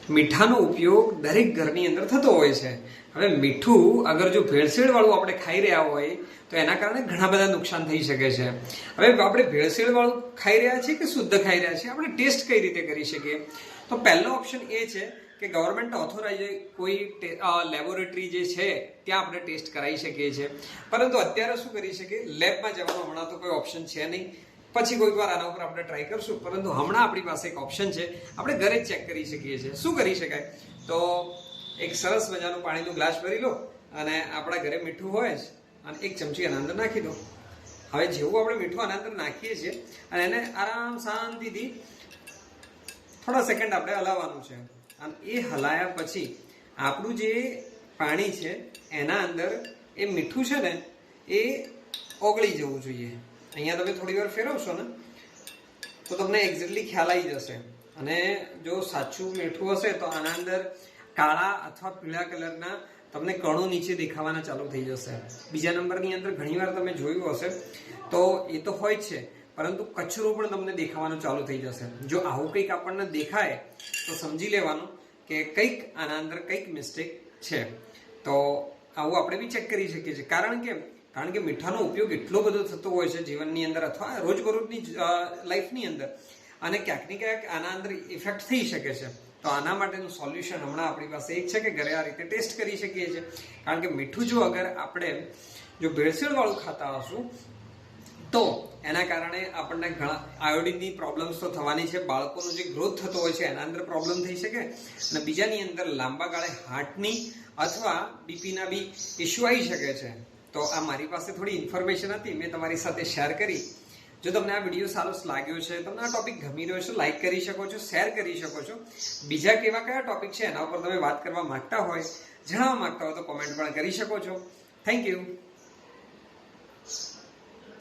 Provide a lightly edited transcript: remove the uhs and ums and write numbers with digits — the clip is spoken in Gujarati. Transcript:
મીઠાનો ઉપયોગ દરેક ઘરની અંદર થતો હોય છે. હવે મીઠું અગર જો ભેળસેળ વાળું આપણે ખાઈ રહ્યા હોય તો એના કારણે ઘણા બધા નુકસાન થઈ શકે છે. હવે આપણે ભેળસેળ વાળું ખાઈ રહ્યા છીએ કે શુદ્ધ ખાઈ રહ્યા છીએ, આપણે ટેસ્ટ કઈ રીતે કરી શકીએ? તો પહેલો ઓપ્શન એ છે કે ગવર્મેન્ટ ઓથોરાઇઝ કોઈ લેબોરેટરી જે છે ત્યાં આપણે ટેસ્ટ કરાવી શકીએ છીએ. પરંતુ અત્યારે શું કરી શકીએ, લેબમાં જવાનો હમણાં તો કોઈ ઓપ્શન છે નહીં. પછી કોઈક વાર આના ઉપર આપણે ટ્રાય કરશું, પરંતુ હમણાં આપણી પાસે એક ઓપ્શન છે, આપણે ઘરે જ ચેક કરી શકીએ છીએ. શું કરી શકાય? તો એક સરસ મજાનું પાણીનું ગ્લાસ ભરી લો અને આપણા ઘરે મીઠું હોય જ અને એક ચમચી આના અંદર નાખી દો. હવે જેવું આપણે મીઠું આના અંદર નાખીએ છીએ અને એને આરામ શાંતિથી થોડા સેકન્ડ આપણે હલાવવાનું છે. અને એ હલાયા પછી આપણું જે પાણી છે એના અંદર એ મીઠું છે ને એ ઓગળી જવું જોઈએ. અહીંયા તમે થોડી વાર ફેરવશો ને તો તમને એક્ઝેક્ટલી ખ્યાલ આવી જશે. અને જો સાચું મીઠું હશે તો આના અંદર કાળા અથવા પીળા કલરના તમને કણો નીચે દેખાવાના ચાલુ થઈ જશે. બીજા નંબરની અંદર ઘણીવાર તમે જોયું હશે તો એ તો હોય જ છે, પરંતુ કચરો પણ તમને દેખાવાનો ચાલુ થઈ જશે. જો આવું કંઈક આપણને દેખાય તો સમજી લેવાનું કે કંઈક આના અંદર કંઈક મિસ્ટેક છે. તો આવું આપણે બી ચેક કરી શકીએ છીએ. કારણ કે મીઠાનો ઉપયોગ એટલો બધો થતો હોય છે જીવનની અંદર અથવા રોજબરોજની લાઈફની અંદર, અને ક્યાંક ને ક્યાંક આના અંદર ઇફેક્ટ થઈ શકે છે. તો આના માટેનું સોલ્યુશન હમણાં આપણી પાસે એક છે કે ઘરે આ રીતે ટેસ્ટ કરી શકીએ છીએ. કારણ કે મીઠું જો અગર આપણે જો ભેળસેળવાળું ખાતા હશું તો એના કારણે આપણને ઘણા આયોડિનની પ્રોબ્લેમ્સ તો થવાની છે. બાળકોનો જે ગ્રોથ થતો હોય છે એના અંદર પ્રોબ્લેમ થઈ શકે, અને બીજાની અંદર લાંબા ગાળે હાર્ટની અથવા બીપીના બી ઇસ્યુ આવી શકે છે. તો આ મારી પાસે થોડી ઇન્ફોર્મેશન હતી, મેં તમારી સાથે શેર કરી. જો તમને આ વિડીયો સારો લાગ્યો છે, તમને આ ટોપિક ગમી રહ્યો છે, લાઈક કરી શકો છો, શેર કરી શકો છો. બીજા કેવા કયા ટોપિક છે એના ઉપર તમે વાત કરવા માંગતા હોય, જણાવવા માંગતા હોય તો કોમેન્ટ પણ કરી શકો છો. Thank you.